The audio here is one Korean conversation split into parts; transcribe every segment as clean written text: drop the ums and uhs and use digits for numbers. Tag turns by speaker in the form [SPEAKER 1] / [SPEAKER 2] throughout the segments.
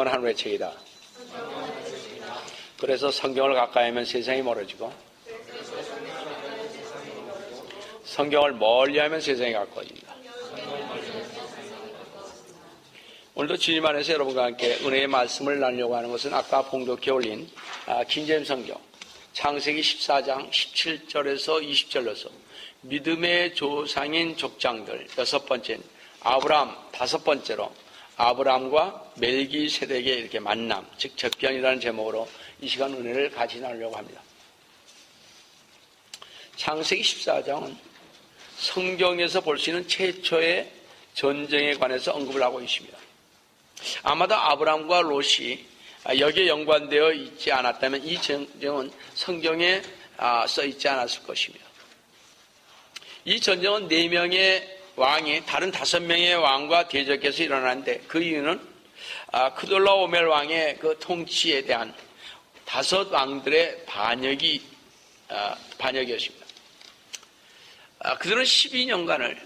[SPEAKER 1] 하늘의 책이다. 그래서 성경을 가까이 하면 세상이 멀어지고 성경을 멀리하면 세상이 가까워진다. 오늘도 주님 안에서 여러분과 함께 은혜의 말씀을 나누려고 하는 것은 아까 봉독해 올린 킹제임스 성경 창세기 14장 17절에서 20절로서 믿음의 조상인 족장들, 여섯 번째 아브라함, 다섯 번째로 아브라함과 멜기세덱의 이렇게 만남, 즉 접견이라는 제목으로 이 시간 은혜를 같이 나누려고 합니다. 창세기 14장은 성경에서 볼 수 있는 최초의 전쟁에 관해서 언급을 하고 있습니다. 아마도 아브라함과 롯이 여기에 연관되어 있지 않았다면 이 전쟁은 성경에 써 있지 않았을 것입니다. 이 전쟁은 4명의 왕이 다른 5명의 왕과 대적해서 일어나는데 그 이유는 크돌라오멜 왕의 그 통치에 대한 5 왕들의 반역이었습니다. 그들은 12년간을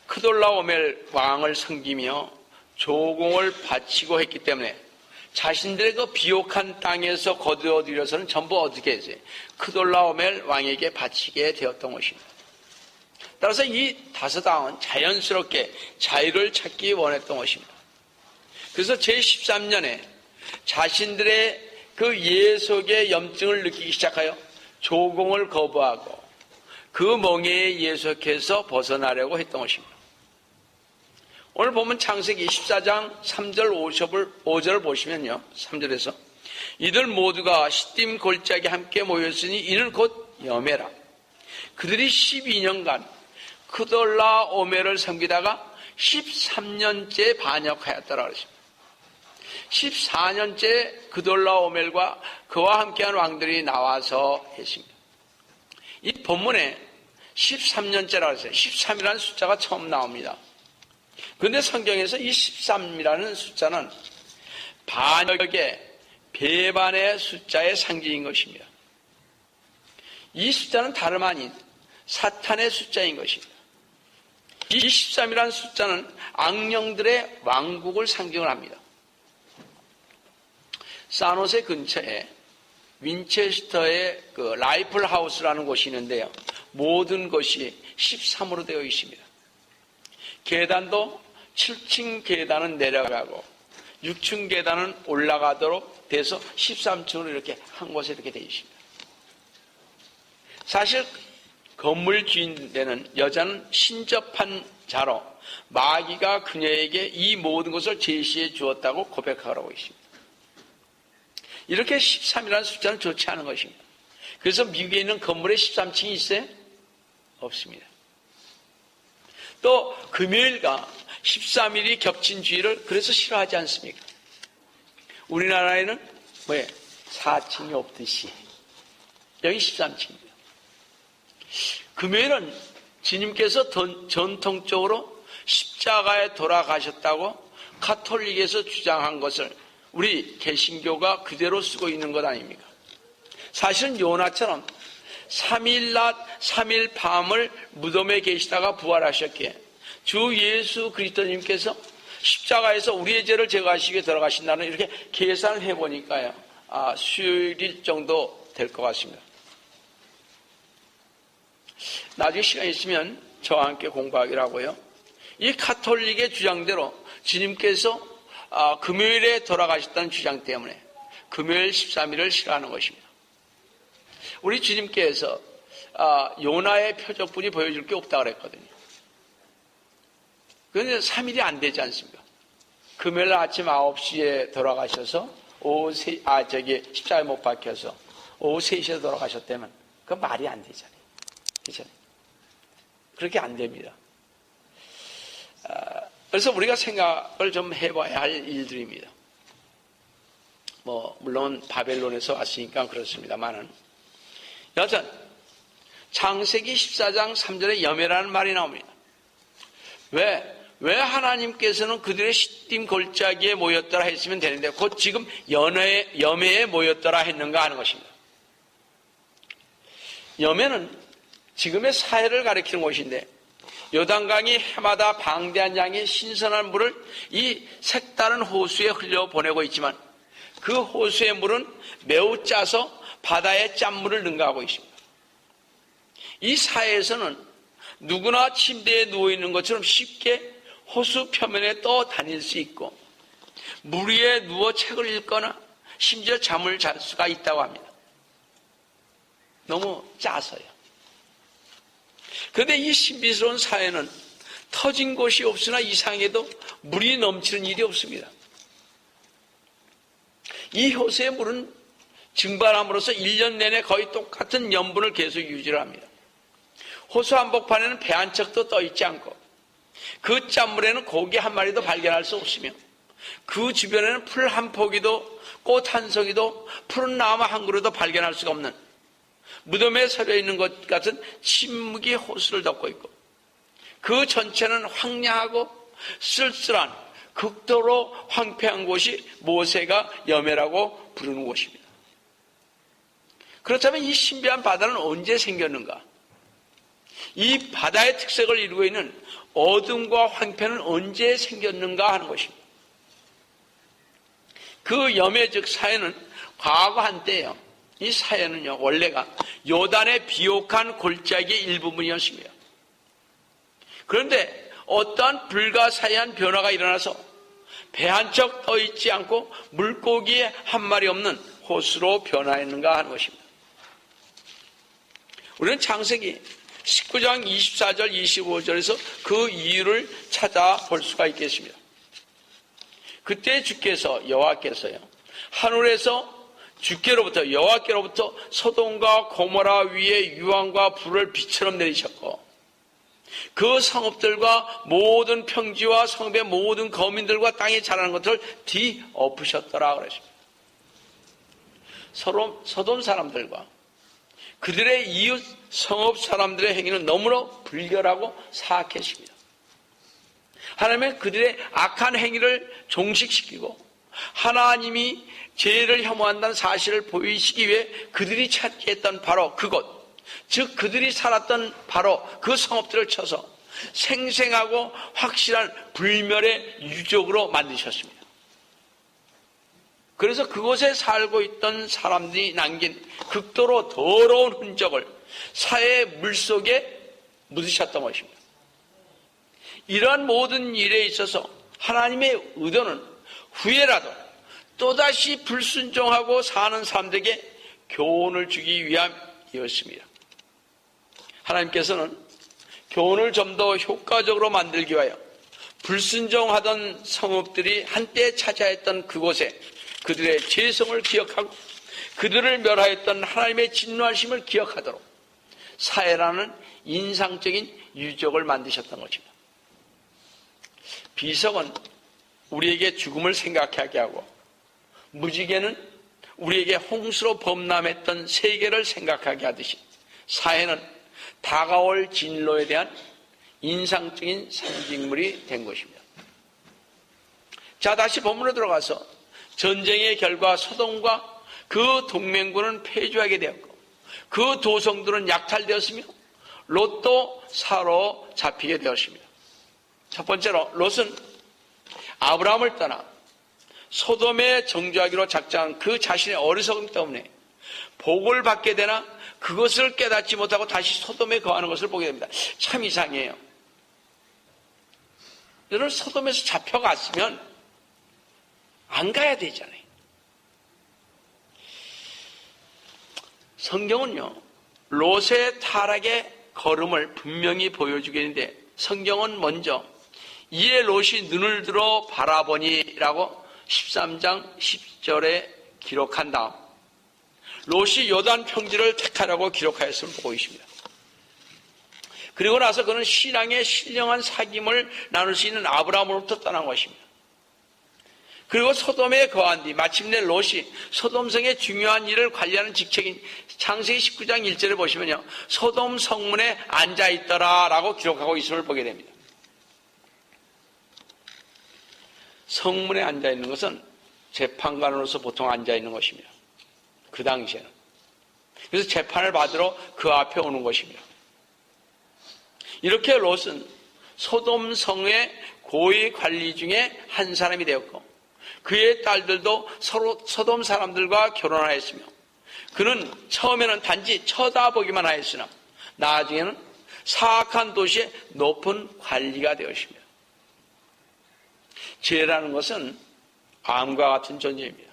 [SPEAKER 1] 크돌라오멜 왕을 섬기며 조공을 바치고 했기 때문에 자신들의 그 비옥한 땅에서 거두어들여서는 전부 어떻게 했어요? 크돌라오멜 왕에게 바치게 되었던 것입니다. 따라서 이 5 왕은 자연스럽게 자유를 찾기 원했던 것입니다. 그래서 제13년에 자신들의 그 예속의 염증을 느끼기 시작하여 조공을 거부하고 그 멍에에 예속해서 벗어나려고 했던 것입니다. 오늘 보면 창세기 24장 3절 5절 보시면요. 3절에서 이들 모두가 시딤 골짜기에 함께 모였으니 이는 곧 여매라. 그들이 12년간 크돌라오멜을 섬기다가 13년째 반역하였더라 그랬습니다. 14년째 크돌라오멜과 그와 함께한 왕들이 나와서 했습니다. 이 본문에 13년째라고 했어요. 13이라는 숫자가 처음 나옵니다. 그런데 성경에서 이 13이라는 숫자는 반역의 배반의 숫자의 상징인 것입니다. 이 숫자는 다름 아닌 사탄의 숫자인 것입니다. 이 13이라는 숫자는 악령들의 왕국을 상징을 합니다. 산호세 근처에 윈체스터의 그 라이플 하우스라는 곳이 있는데요. 모든 것이 13으로 되어 있습니다. 계단도 7층 계단은 내려가고 6층 계단은 올라가도록 돼서 13층으로 이렇게 한 곳에 이렇게 되어 있습니다. 사실 건물 주인 되는 여자는 신접한 자로 마귀가 그녀에게 이 모든 것을 제시해 주었다고 고백하고 있습니다. 이렇게 13이라는 숫자는 좋지 않은 것입니다. 그래서 미국에 있는 건물에 13층이 있어요? 없습니다. 또 금요일과 13일이 겹친 주일을 그래서 싫어하지 않습니까? 우리나라에는 뭐예요? 4층이 없듯이 여기 13층입니다. 금요일은 주님께서 전통적으로 십자가에 돌아가셨다고 가톨릭에서 주장한 것을 우리 개신교가 그대로 쓰고 있는 것 아닙니까? 사실은 요나처럼 3일 낮 3일 밤을 무덤에 계시다가 부활하셨기에 주 예수 그리스도님께서 십자가에서 우리의 죄를 제거하시기 위해 들어가신다는 이렇게 계산을 해보니까요. 수요일 정도 될 것 같습니다. 나중에 시간 있으면 저와 함께 공부하기로 하고요. 이 가톨릭의 주장대로 주님께서 금요일에 돌아가셨다는 주장 때문에 금요일 13일을 싫어하는 것입니다. 우리 주님께서 요나의 표적뿐이 보여줄 게 없다고 그랬거든요. 그런데 3일이 안 되지 않습니까? 금요일 아침 9시에 돌아가셔서 십자가에 못 박혀서 오후 3시에 돌아가셨다면 그건 말이 안 되잖아요. 그렇잖아요. 그렇게 안 됩니다. 그래서 우리가 생각을 좀 해봐야 할 일들입니다. 물론 바벨론에서 왔으니까 그렇습니다만은 여전 창세기 14장 3절에 여매라는 말이 나옵니다. 왜 하나님께서는 그들의 시딤 골짜기에 모였더라 했으면 되는데 곧 지금 여매에 모였더라 했는가 하는 것입니다. 여매는 지금의 사회를 가리키는 것인데 요단강이 해마다 방대한 양의 신선한 물을 이 색다른 호수에 흘려보내고 있지만 그 호수의 물은 매우 짜서 바다에 짠물을 능가하고 있습니다. 이 사해에서는 누구나 침대에 누워있는 것처럼 쉽게 호수 표면에 떠다닐 수 있고 물 위에 누워 책을 읽거나 심지어 잠을 잘 수가 있다고 합니다. 너무 짜서요. 그런데 이 신비스러운 사해는 터진 곳이 없으나 이상해도 물이 넘치는 일이 없습니다. 이 호수의 물은 증발함으로써 1년 내내 거의 똑같은 염분을 계속 유지를 합니다. 호수 한복판에는 배 한 척도 떠있지 않고 그 짠물에는 고기 한 마리도 발견할 수 없으며 그 주변에는 풀 한 포기도 꽃 한 송이도 푸른 나무 한 그루도 발견할 수가 없는 무덤에 서려 있는 것 같은 침묵이 호수를 덮고 있고 그 전체는 황량하고 쓸쓸한 극도로 황폐한 곳이 모세가 여매라고 부르는 곳입니다. 그렇다면 이 신비한 바다는 언제 생겼는가? 이 바다의 특색을 이루고 있는 어둠과 황폐는 언제 생겼는가 하는 것입니다. 그 여매 즉 사해는 과거 한때예요. 이 사해는요 원래가 요단의 비옥한 골짜기의 일부분이었습니다. 그런데 어떠한 불가사의한 변화가 일어나서 배 한 척 떠 있지 않고 물고기 한 마리 없는 호수로 변화했는가 하는 것입니다. 우리는 창세기 19장 24절 25절에서 그 이유를 찾아볼 수가 있겠습니다. 그때 주께서 여호와께서요 하늘에서 주께로부터 여호와께로부터 소돔과 고모라 위에 유황과 불을 비처럼 내리셨고 그 성읍들과 모든 평지와 성읍의 모든 거민들과 땅에 자라는 것들을 뒤엎으셨더라 그랬습니다. 소돔 사람들과 그들의 이웃 성읍 사람들의 행위는 너무나 불결하고 사악했습니다. 하나님은 그들의 악한 행위를 종식시키고 하나님이 죄를 혐오한다는 사실을 보이시기 위해 그들이 찾게 했던 바로 그곳, 즉 그들이 살았던 바로 그 성읍들을 쳐서 생생하고 확실한 불멸의 유적으로 만드셨습니다. 그래서 그곳에 살고 있던 사람들이 남긴 극도로 더러운 흔적을 사해의 물속에 묻으셨던 것입니다. 이러한 모든 일에 있어서 하나님의 의도는 후에라도 또다시 불순종하고 사는 사람들에게 교훈을 주기 위함이었습니다. 하나님께서는 교훈을 좀 더 효과적으로 만들기 위하여 불순종하던 성읍들이 한때 차지했던 그곳에 그들의 죄성을 기억하고 그들을 멸하였던 하나님의 진노하심을 기억하도록 사해라는 인상적인 유적을 만드셨던 것입니다. 비석은 우리에게 죽음을 생각하게 하고 무지개는 우리에게 홍수로 범람했던 세계를 생각하게 하듯이 사해는 다가올 진로에 대한 인상적인 상징물이 된 것입니다. 자, 다시 본문으로 들어가서 전쟁의 결과 소돔과 그 동맹군은 폐주하게 되었고 그 도성들은 약탈되었으며 롯도 사로잡히게 되었습니다. 첫 번째로 롯은 아브라함을 떠나 소돔에 정주하기로 작정한 그 자신의 어리석음 때문에 복을 받게 되나 그것을 깨닫지 못하고 다시 소돔에 거하는 것을 보게 됩니다. 참 이상해요. 여러분 소돔에서 잡혀갔으면 안 가야 되잖아요. 성경은요 롯의 타락의 걸음을 분명히 보여주겠는데 성경은 먼저 이에 롯이 눈을 들어 바라보니라고 13장 10절에 기록한 다음 롯이 요단 평지를 택하라고 기록하였음을 보고 있습니다. 그리고 나서 그는 신앙의 신령한 사귐을 나눌 수 있는 아브라함으로부터 떠난 것입니다. 그리고 소돔에 거한 뒤 마침내 롯이 소돔성의 중요한 일을 관리하는 직책인 창세기 19장 1절에 보시면요 소돔 성문에 앉아있더라 라고 기록하고 있음을 보게 됩니다. 성문에 앉아있는 것은 재판관으로서 보통 앉아있는 것입니다. 그 당시에는. 그래서 재판을 받으러 그 앞에 오는 것입니다. 이렇게 롯은 소돔 성의 고위 관리 중에 한 사람이 되었고 그의 딸들도 서로 소돔 사람들과 결혼하였으며 그는 처음에는 단지 쳐다보기만 하였으나 나중에는 사악한 도시의 높은 관리가 되었습니다. 죄라는 것은 암과 같은 존재입니다.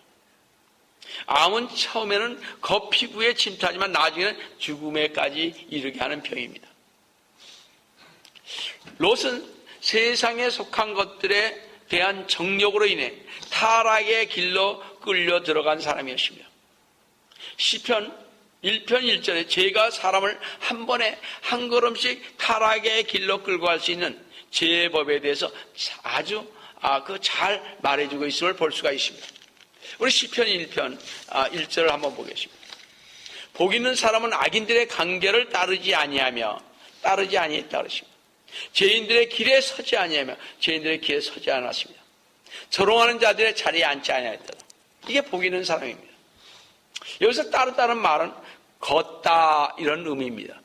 [SPEAKER 1] 암은 처음에는 겉피부에 침투하지만 나중에는 죽음에까지 이르게 하는 병입니다. 롯은 세상에 속한 것들에 대한 정욕으로 인해 타락의 길로 끌려 들어간 사람이었습니다. 시편 1편 1절에 죄가 사람을 한 번에 한 걸음씩 타락의 길로 끌고 갈 수 있는 죄의 법에 대해서 아주 잘 말해주고 있음을 볼 수가 있습니다. 우리 시편 1편 1절을 한번 보겠습니다. 복 있는 사람은 악인들의 관계를 따르지 아니했다 그러십니다. 죄인들의 길에 서지 아니하며 죄인들의 길에 서지 않았습니다. 조롱하는 자들의 자리에 앉지 아니하였다. 이게 복 있는 사람입니다. 여기서 따르다는 말은 걷다 이런 의미입니다.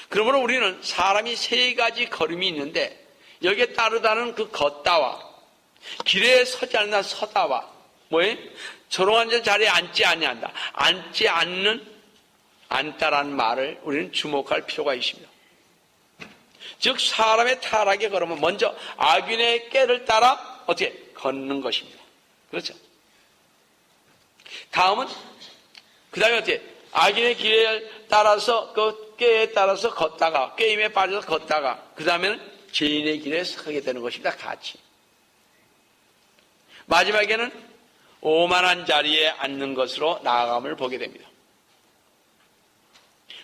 [SPEAKER 1] 그러므로 우리는 사람이 세 가지 걸음이 있는데 여기에 따르다는 그 걷다와 길에 서지 않는다 서다와 뭐예요? 조롱하는 자 자리에 앉지 아니한다. 앉지 않다라는 말을 우리는 주목할 필요가 있습니다. 즉 사람의 타락의 걸음은 먼저 악인의 꾀를 따라 어떻게 걷는 것입니다. 그렇죠? 다음은 그 다음에 어떻게 악인의 길에 따라서 그 꾀에 따라서 걷다가 꾀임에 빠져서 걷다가 그 다음에는 죄인의 길에 서게 되는 것입니다. 같이. 마지막에는 오만한 자리에 앉는 것으로 나아감을 보게 됩니다.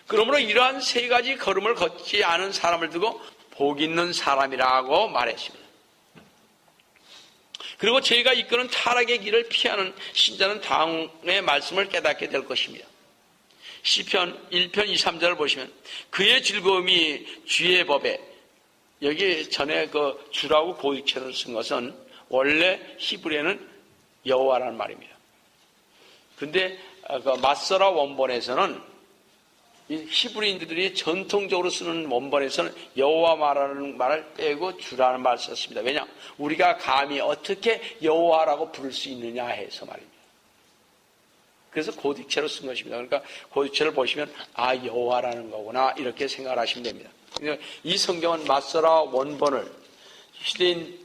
[SPEAKER 1] 그러므로 이러한 세 가지 걸음을 걷지 않은 사람을 두고 복 있는 사람이라고 말했습니다. 그리고 죄가 이끄는 타락의 길을 피하는 신자는 다음의 말씀을 깨닫게 될 것입니다. 시편 1편 2, 3절을 보시면 그의 즐거움이 주의 법에 여기 전에 그 주라고 고유체를 쓴 것은 원래 히브리어는 여호와라는 말입니다. 근데 그 마서라 원본에서는 히브리인들이 전통적으로 쓰는 원본에서는 여호와 말하는 말을 빼고 주라는 말을 썼습니다. 왜냐? 우리가 감히 어떻게 여호와라고 부를 수 있느냐 해서 말입니다. 그래서 고딕체로 쓴 것입니다. 그러니까 고딕체를 보시면 여호와라는 거구나 이렇게 생각을 하시면 됩니다. 이 성경은 마서라 원본을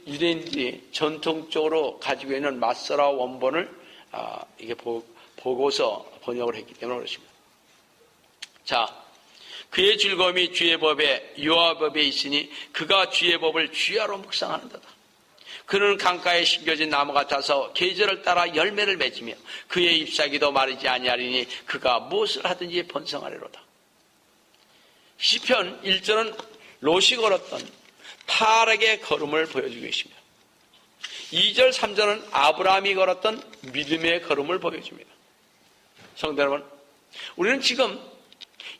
[SPEAKER 1] 유대인들이 전통적으로 가지고 있는 마서라 원본을 이게 보고서 번역을 했기 때문에 그렇습니다. 자, 그의 즐거움이 주의 법에 여호와 법에 있으니 그가 주의 법을 주야로 묵상하는도다. 그는 강가에 심겨진 나무 같아서 계절을 따라 열매를 맺으며 그의 잎사귀도 마르지 아니하리니 그가 무엇을 하든지 번성하리로다. 시편 1절은 롯이 걸었던 타락의 걸음을 보여주고 있습니다. 2절 3절은 아브라함이 걸었던 믿음의 걸음을 보여줍니다. 성도 여러분, 우리는 지금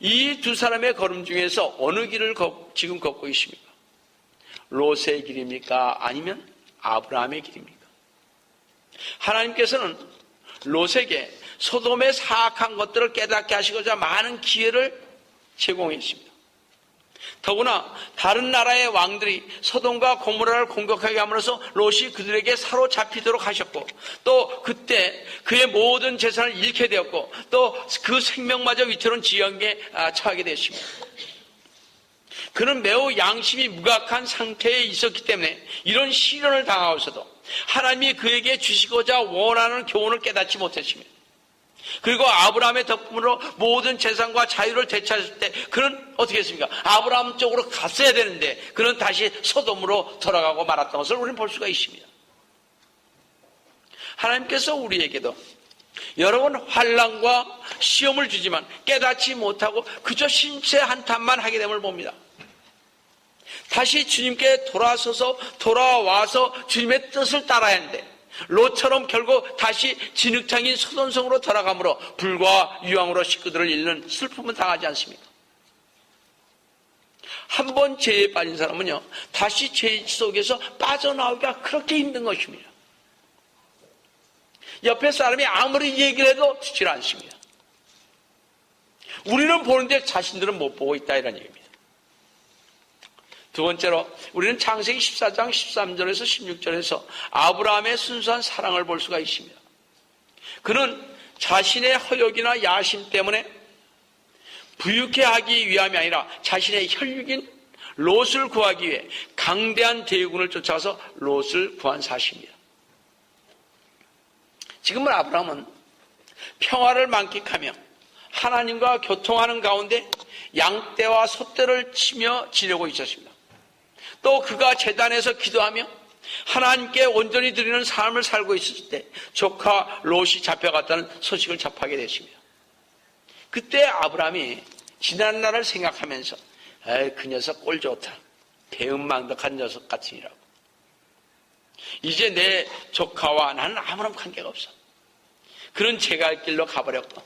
[SPEAKER 1] 이 두 사람의 걸음 중에서 어느 길을 지금 걷고 있습니까? 롯의 길입니까? 아니면 아브라함의 길입니까? 하나님께서는 롯에게 소돔의 사악한 것들을 깨닫게 하시고자 많은 기회를 제공했습니다. 더구나 다른 나라의 왕들이 소돔과 고모라를 공격하게 함으로써 롯이 그들에게 사로잡히도록 하셨고 또 그때 그의 모든 재산을 잃게 되었고 또 그 생명마저 위태로운 지경에 처하게 되었습니다. 그는 매우 양심이 무각한 상태에 있었기 때문에 이런 시련을 당하고서도 하나님이 그에게 주시고자 원하는 교훈을 깨닫지 못했습니다. 그리고 아브라함의 덕분으로 모든 재산과 자유를 되찾을 때 그는 어떻게 했습니까? 아브라함 쪽으로 갔어야 되는데 그는 다시 소돔으로 돌아가고 말았던 것을 우리는 볼 수가 있습니다. 하나님께서 우리에게도 여러 번 환난과 시험을 주지만 깨닫지 못하고 그저 신체 한탄만 하게 됨을 봅니다. 다시 주님께 돌아와서 주님의 뜻을 따라야 하는데 롯처럼 결국 다시 진흙탕인 소돔성으로 돌아가므로 불과 유황으로 식구들을 잃는 슬픔은 당하지 않습니까? 한 번 죄에 빠진 사람은요 다시 죄 속에서 빠져나오기가 그렇게 힘든 것입니다. 옆에 사람이 아무리 얘기를 해도 듣질 않습니다. 우리는 보는데 자신들은 못 보고 있다 이런 얘기입니다. 두 번째로 우리는 창세기 14장 13절에서 16절에서 아브라함의 순수한 사랑을 볼 수가 있습니다. 그는 자신의 허욕이나 야심 때문에 부유케 하기 위함이 아니라 자신의 혈육인 롯을 구하기 위해 강대한 대군을 쫓아서 롯을 구한 사실입니다. 지금은 아브라함은 평화를 만끽하며 하나님과 교통하는 가운데 양떼와 소떼를 치며 지내고 있었습니다. 또 그가 제단에서 기도하며 하나님께 온전히 드리는 삶을 살고 있을 때 조카 롯이 잡혀갔다는 소식을 접하게 됐습니다. 그때 아브라함이 지난 날을 생각하면서 그 녀석 꼴 좋다. 배은망덕한 녀석 같으니라고. 이제 내 조카와 나는 아무런 관계가 없어. 그는 제 갈 길로 가버렸고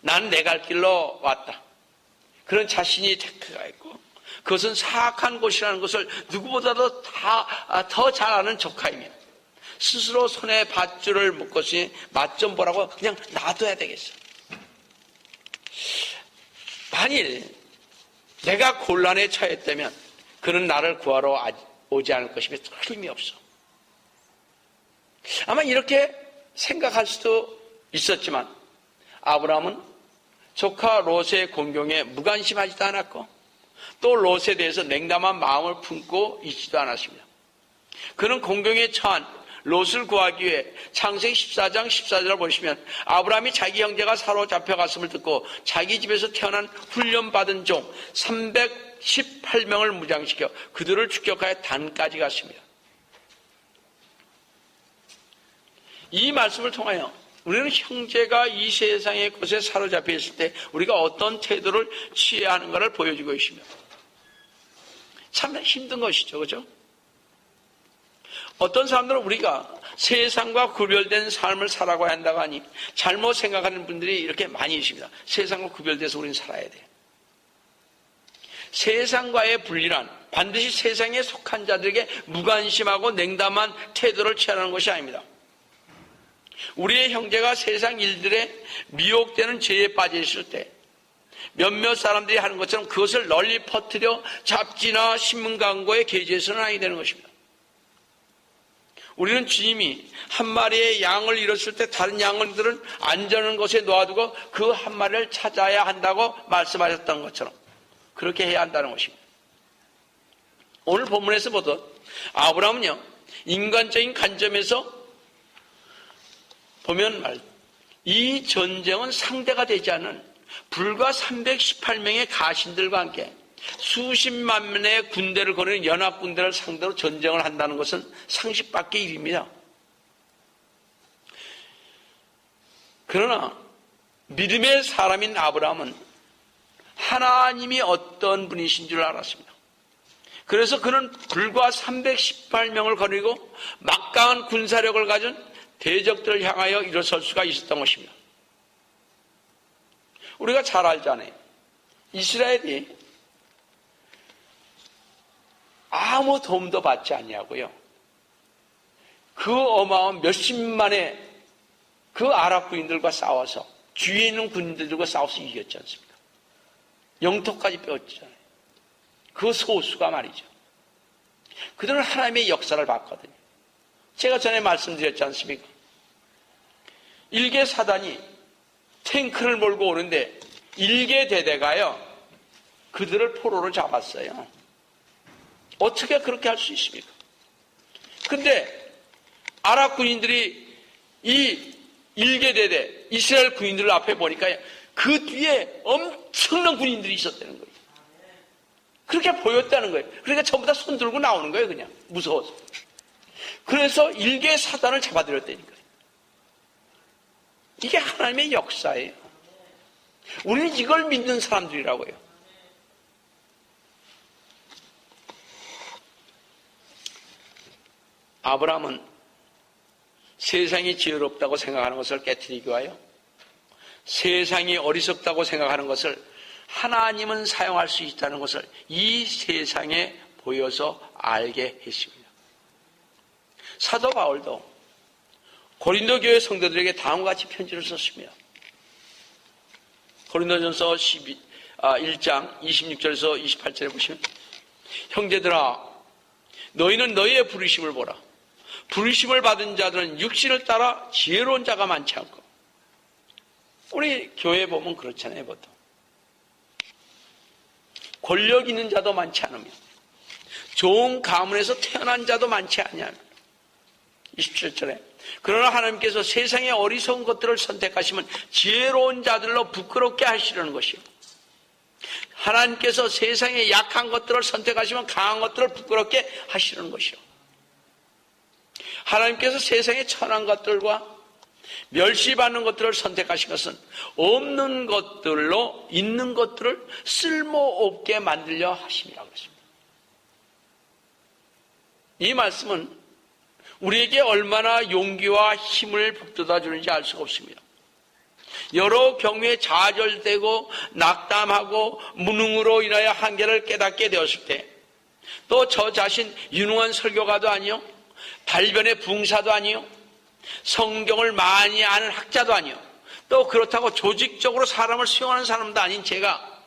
[SPEAKER 1] 나는 내 갈 길로 왔다. 그런 자신이 태크가 있고 그것은 사악한 곳이라는 것을 누구보다도 더 잘 아는 조카이며 스스로 손에 밧줄을 묶었으니 맛 좀 보라고 그냥 놔둬야 되겠어. 만일 내가 곤란에 처했다면 그는 나를 구하러 오지 않을 것이며 틀림이 없어. 아마 이렇게 생각할 수도 있었지만 아브라함은 조카 롯의 공경에 무관심하지도 않았고 또 롯에 대해서 냉담한 마음을 품고 있지도 않았습니다. 그는 공경에 처한 롯을 구하기 위해 창세기 14장 14절을 보시면 아브라함이 자기 형제가 사로잡혀갔음을 듣고 자기 집에서 태어난 훈련받은 종 318명을 무장시켜 그들을 추격하여 단까지 갔습니다. 이 말씀을 통하여 우리는 형제가 이 세상의 것에 사로잡혀 있을 때 우리가 어떤 태도를 취해야 하는가를 보여주고 있습니다. 참 힘든 것이죠. 그렇죠? 어떤 사람들은 우리가 세상과 구별된 삶을 살아가야 한다고 하니 잘못 생각하는 분들이 이렇게 많이 있습니다. 세상과 구별돼서 우리는 살아야 돼요. 세상과의 분리란 반드시 세상에 속한 자들에게 무관심하고 냉담한 태도를 취하는 것이 아닙니다. 우리의 형제가 세상 일들에 미혹되는 죄에 빠져 있을 때 몇몇 사람들이 하는 것처럼 그것을 널리 퍼뜨려 잡지나 신문 광고에 게재해서는 아니게 되는 것입니다. 우리는 주님이 한 마리의 양을 잃었을 때 다른 양들은 안전한 곳에 놓아두고 그 한 마리를 찾아야 한다고 말씀하셨던 것처럼 그렇게 해야 한다는 것입니다. 오늘 본문에서 보듯 아브라함은요, 인간적인 관점에서 보면 이 전쟁은 상대가 되지 않은 불과 318명의 가신들과 함께 수십만 명의 군대를 거느린 연합군대를 상대로 전쟁을 한다는 것은 상식 밖의 일입니다. 그러나 믿음의 사람인 아브라함은 하나님이 어떤 분이신 줄 알았습니다. 그래서 그는 불과 318명을 거느리고 막강한 군사력을 가진 대적들을 향하여 일어설 수가 있었던 것입니다. 우리가 잘 알잖아요. 이스라엘이 아무 도움도 받지 않냐고요. 그 어마어마한 몇십만의 그 아랍 군인들과 싸워서 주위에 있는 군인들과 싸워서 이겼지 않습니까? 영토까지 빼앗잖아요. 그 소수가 말이죠. 그들은 하나님의 역사를 봤거든요. 제가 전에 말씀드렸지 않습니까? 일개 사단이 탱크를 몰고 오는데 일개 대대가요 그들을 포로로 잡았어요. 어떻게 그렇게 할 수 있습니까? 근데 아랍 군인들이 이 일개 대대 이스라엘 군인들 앞에 보니까 그 뒤에 엄청난 군인들이 있었다는 거예요. 그렇게 보였다는 거예요. 그러니까 전부 다 손 들고 나오는 거예요. 그냥 무서워서. 그래서 일개 사단을 잡아들였다니까요. 이게 하나님의 역사예요. 우리는 이걸 믿는 사람들이라고요. 아브라함은 세상이 지혜롭다고 생각하는 것을 깨트리기 위하여 세상이 어리석다고 생각하는 것을 하나님은 사용할 수 있다는 것을 이 세상에 보여서 알게 했습니다. 사도 바울도 고린도 교회 성도들에게 다음과 같이 편지를 썼습니다. 고린도전서 1장 26절에서 28절에 보시면 형제들아, 너희는 너희의 부르심을 보라. 부르심을 받은 자들은 육신을 따라 지혜로운 자가 많지 않고. 우리 교회 보면 그렇잖아요, 보통. 권력 있는 자도 많지 않으며 좋은 가문에서 태어난 자도 많지 않냐. 27절에 그러나 하나님께서 세상의 어리석은 것들을 선택하시면 지혜로운 자들로 부끄럽게 하시려는 것이요. 하나님께서 세상의 약한 것들을 선택하시면 강한 것들을 부끄럽게 하시려는 것이요. 하나님께서 세상의 천한 것들과 멸시받는 것들을 선택하신 것은 없는 것들로 있는 것들을 쓸모없게 만들려 하심이라고 그랬습니다. 이 말씀은 우리에게 얼마나 용기와 힘을 북돋아 주는지 알 수가 없습니다. 여러 경우에 좌절되고 낙담하고 무능으로 인하여 한계를 깨닫게 되었을 때, 또 저 자신 유능한 설교가도 아니요, 달변의 붕사도 아니요, 성경을 많이 아는 학자도 아니요, 또 그렇다고 조직적으로 사람을 수용하는 사람도 아닌 제가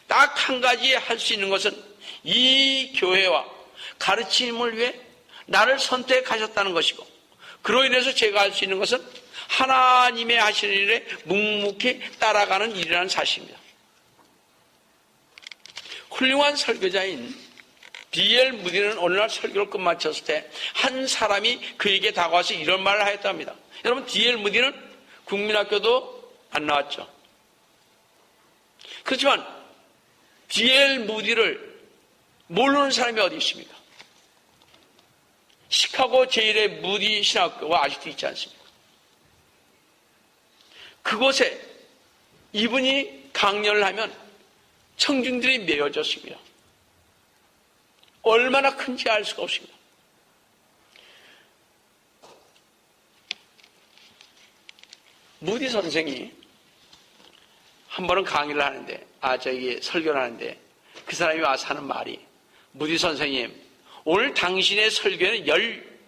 [SPEAKER 1] 딱 한 가지 할 수 있는 것은 이 교회와 가르침을 위해 나를 선택하셨다는 것이고, 그로 인해서 제가 할 수 있는 것은 하나님의 하시는 일에 묵묵히 따라가는 일이라는 사실입니다. 훌륭한 설교자인 D.L. 무디는 오늘날 설교를 끝마쳤을 때 한 사람이 그에게 다가와서 이런 말을 하였답니다. 여러분, D.L. 무디는 국민학교도 안 나왔죠. 그렇지만 D.L. 무디를 모르는 사람이 어디 있습니까? 시카고 제1의 무디 신학교가 아직도 있지 않습니까? 그곳에 이분이 강연을 하면 청중들이 메어졌습니다. 얼마나 큰지 알 수가 없습니다. 무디 선생이 한 번은 강의를 하는데, 설교를 하는데, 그 사람이 와서 하는 말이, 무디 선생님, 오늘 당신의 설교에는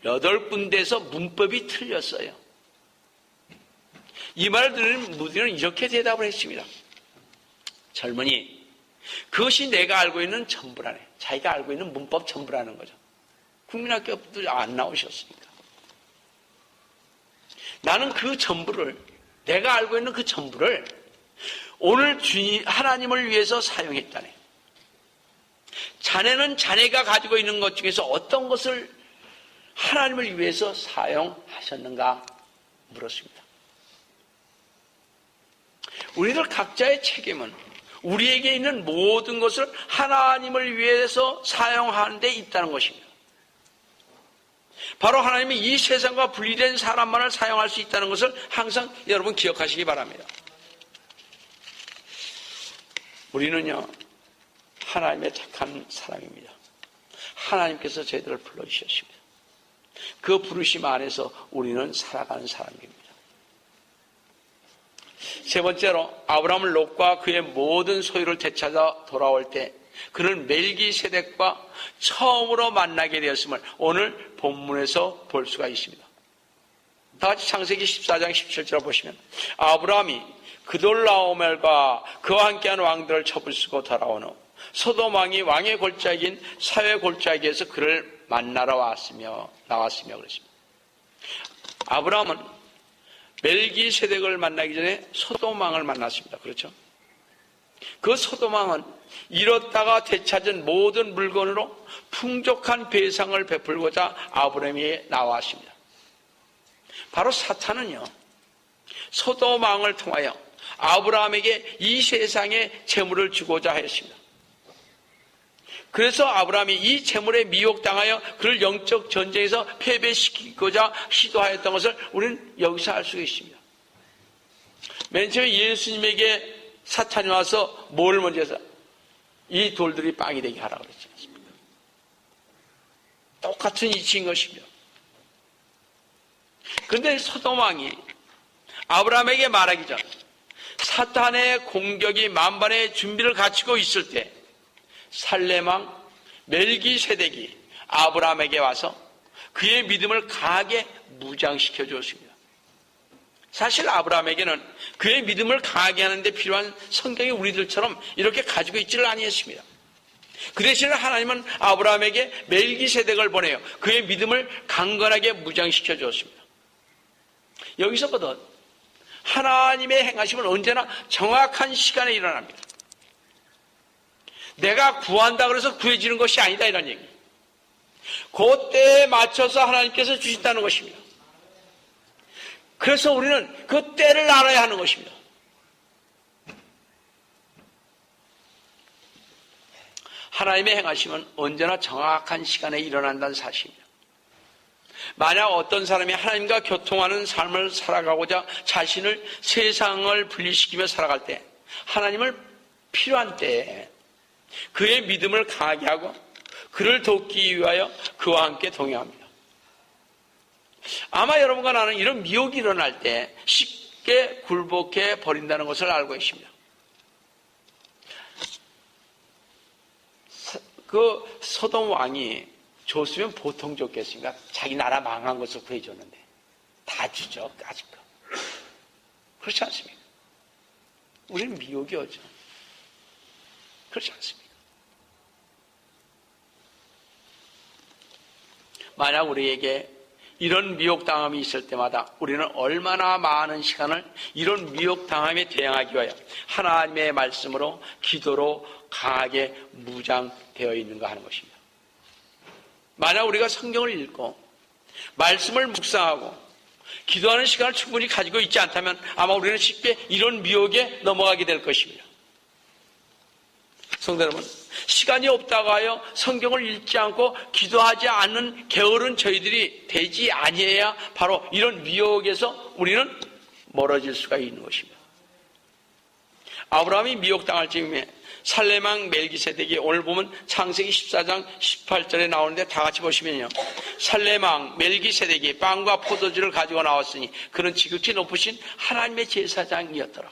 [SPEAKER 1] 18군데에서 문법이 틀렸어요. 이 말을 들은 무디는 이렇게 대답을 했습니다. 젊은이, 그것이 내가 알고 있는 전부라네. 자기가 알고 있는 문법 전부라는 거죠. 국민학교도 안 나오셨으니까. 나는 그 전부를, 내가 알고 있는 그 전부를 오늘 하나님을 위해서 사용했다네. 자네는 자네가 가지고 있는 것 중에서 어떤 것을 하나님을 위해서 사용하셨는가 물었습니다. 우리들 각자의 책임은 우리에게 있는 모든 것을 하나님을 위해서 사용하는 데 있다는 것입니다. 바로 하나님이 이 세상과 분리된 사람만을 사용할 수 있다는 것을 항상 여러분 기억하시기 바랍니다. 우리는요, 하나님의 착한 사람입니다. 하나님께서 저희들을 불러주셨습니다. 그 부르심 안에서 우리는 살아가는 사람입니다. 세 번째로, 아브라함은 롯과 그의 모든 소유를 되찾아 돌아올 때 그는 멜기세덱과 처음으로 만나게 되었음을 오늘 본문에서 볼 수가 있습니다. 다 같이 창세기 14장 17절 보시면, 아브라함이 그돌라오멜과 그와 함께한 왕들을 처부수고 돌아온 후 소돔 왕이 왕의 골짜기인 사회 골짜기에서 그를 만나러 나왔으며 그랬습니다. 아브라함은 멜기세덱을 만나기 전에 소돔 왕을 만났습니다. 그렇죠? 그 소돔 왕은 잃었다가 되찾은 모든 물건으로 풍족한 배상을 베풀고자 아브라함에게 나왔습니다. 바로 사탄은요, 소돔 왕을 통하여 아브라함에게 이 세상의 재물을 주고자 하였습니다. 그래서 아브라함이 이 재물에 미혹당하여 그를 영적 전쟁에서 패배시키고자 시도하였던 것을 우리는 여기서 알 수가 있습니다. 맨 처음에 예수님에게 사탄이 와서 뭘 먼저 해서 이 돌들이 빵이 되게 하라고 그랬지 않습니까? 똑같은 이치인 것입니다. 그런데 소돔 왕이 아브라함에게 말하기 전 사탄의 공격이 만반의 준비를 갖추고 있을 때 살렘 왕 멜기세덱이 아브라함에게 와서 그의 믿음을 강하게 무장시켜 주었습니다. 사실 아브라함에게는 그의 믿음을 강하게 하는 데 필요한 성경이 우리들처럼 이렇게 가지고 있지를 아니했습니다. 그 대신에 하나님은 아브라함에게 멜기세덱을 보내요. 그의 믿음을 강건하게 무장시켜 주었습니다. 여기서부터 하나님의 행하심은 언제나 정확한 시간에 일어납니다. 내가 구한다 그래서 구해지는 것이 아니다 이런 얘기예요. 그 때에 맞춰서 하나님께서 주신다는 것입니다. 그래서 우리는 그 때를 알아야 하는 것입니다. 하나님의 행하심은 언제나 정확한 시간에 일어난다는 사실입니다. 만약 어떤 사람이 하나님과 교통하는 삶을 살아가고자 자신을 세상을 분리시키며 살아갈 때 하나님을 필요한 때에 그의 믿음을 강하게 하고 그를 돕기 위하여 그와 함께 동행합니다. 아마 여러분과 나는 이런 미혹이 일어날 때 쉽게 굴복해 버린다는 것을 알고 계십니다. 그 소돔 왕이 줬으면 보통 줬겠습니까? 자기 나라 망한 것을 구해줬는데 다 주죠. 아직도. 그렇지 않습니까? 우리는 미혹이 오죠. 그렇지 않습니까? 만약 우리에게 이런 미혹당함이 있을 때마다 우리는 얼마나 많은 시간을 이런 미혹당함에 대응하기 위하여 하나님의 말씀으로 기도로 강하게 무장되어 있는가 하는 것입니다. 만약 우리가 성경을 읽고 말씀을 묵상하고 기도하는 시간을 충분히 가지고 있지 않다면 아마 우리는 쉽게 이런 미혹에 넘어가게 될 것입니다. 성도 여러분, 시간이 없다고 하여 성경을 읽지 않고 기도하지 않는 게으른 저희들이 되지 아니해야 바로 이런 미혹에서 우리는 멀어질 수가 있는 것입니다. 아브라함이 미혹당할 즈음에 살렘왕 멜기세덱이 오늘 보면 창세기 14장 18절에 나오는데 다 같이 보시면요. 살렘왕 멜기세덱이 빵과 포도주를 가지고 나왔으니 그는 지극히 높으신 하나님의 제사장이었더라.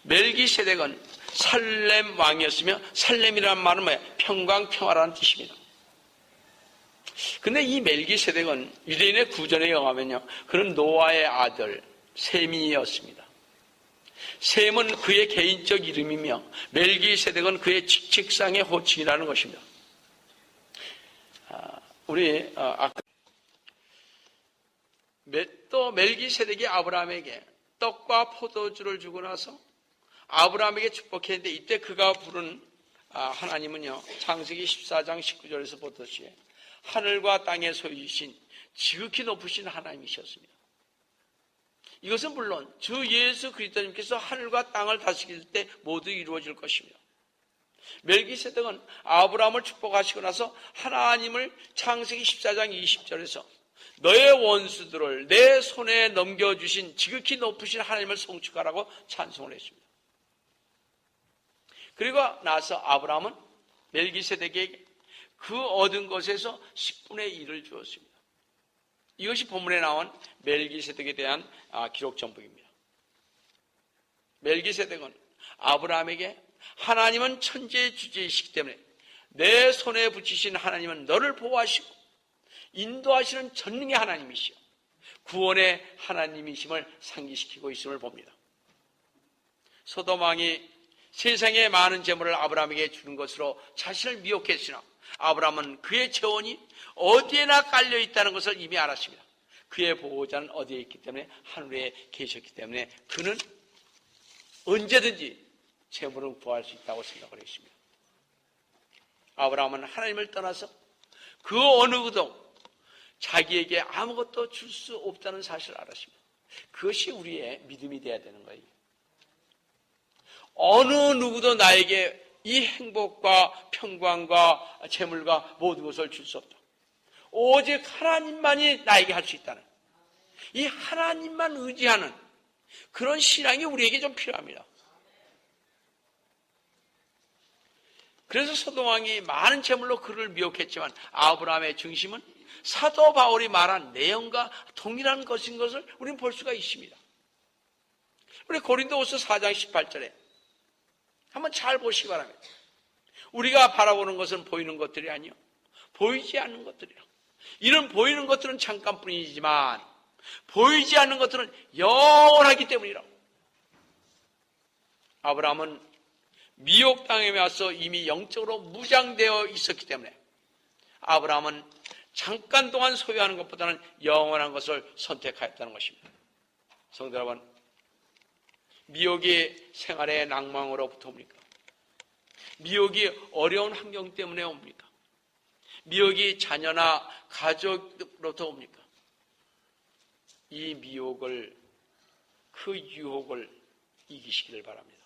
[SPEAKER 1] 멜기세덱은 살렘 왕이었으며 살렘이라는 말은 뭐예요? 평강평화라는 뜻입니다. 근데 이 멜기세덱은 유대인의 구전에 의하면요, 그는 노아의 아들 셈이었습니다. 셈은 그의 개인적 이름이며 멜기세덱은 그의 직책상의 호칭이라는 것입니다. 또 멜기세덱이 아브라함에게 떡과 포도주를 주고 나서 아브라함에게 축복했는데 이때 그가 부른 하나님은요, 창세기 14장 19절에서 보듯이 하늘과 땅의 소유이신 지극히 높으신 하나님이셨습니다. 이것은 물론 주 예수 그리스도님께서 하늘과 땅을 다스릴 때 모두 이루어질 것입니다. 멜기세덱은 아브라함을 축복하시고 나서 하나님을 창세기 14장 20절에서 너의 원수들을 내 손에 넘겨주신 지극히 높으신 하나님을 송축하라고 찬송을 했습니다. 그리고 나서 아브라함은 멜기세덱에게 그 얻은 것에서 10분의 1을 주었습니다. 이것이 본문에 나온 멜기세덱에 대한 기록 전부입니다. 멜기세덱은 아브라함에게 하나님은 천지의 주제이시기 때문에 내 손에 붙이신 하나님은 너를 보호하시고 인도하시는 전능의 하나님이시여 구원의 하나님이심을 상기시키고 있음을 봅니다. 소돔 왕이 세상에 많은 재물을 아브라함에게 주는 것으로 자신을 미혹했으나 아브라함은 그의 재원이 어디에나 깔려 있다는 것을 이미 알았습니다. 그의 보호자는 어디에 있기 때문에 하늘에 계셨기 때문에 그는 언제든지 재물을 구할 수 있다고 생각을 했습니다. 아브라함은 하나님을 떠나서 그 어느 누구도 자기에게 아무것도 줄 수 없다는 사실을 알았습니다. 그것이 우리의 믿음이 되어야 되는 거예요. 어느 누구도 나에게 이 행복과 평강과 재물과 모든 것을 줄 수 없다. 오직 하나님만이 나에게 할 수 있다는 이 하나님만 의지하는 그런 신앙이 우리에게 좀 필요합니다. 그래서 소돔 왕이 많은 재물로 그를 미혹했지만 아브라함의 중심은 사도 바울이 말한 내용과 동일한 것인 것을 우리는 볼 수가 있습니다. 우리 고린도후서 4장 18절에 한번 잘 보시기 바랍니다. 우리가 바라보는 것은 보이는 것들이 아니요 보이지 않는 것들이라. 이런 보이는 것들은 잠깐뿐이지만 보이지 않는 것들은 영원하기 때문이라고. 아브라함은 미혹당함에 와서 이미 영적으로 무장되어 있었기 때문에 아브라함은 잠깐 동안 소유하는 것보다는 영원한 것을 선택하였다는 것입니다. 성도 여러분, 미혹이 생활의 낭망으로부터 옵니까? 미혹이 어려운 환경 때문에 옵니까? 미혹이 자녀나 가족으로부터 옵니까? 이 미혹을, 그 유혹을 이기시기를 바랍니다.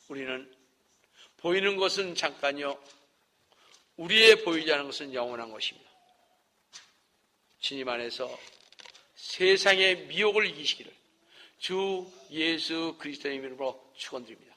[SPEAKER 1] 우리는 보이는 것은 잠깐이요, 우리의 보이지 않는 것은 영원한 것입니다. 주님 안에서 세상의 미혹을 이기시기를 주 예수 그리스도의 이름으로 축원드립니다.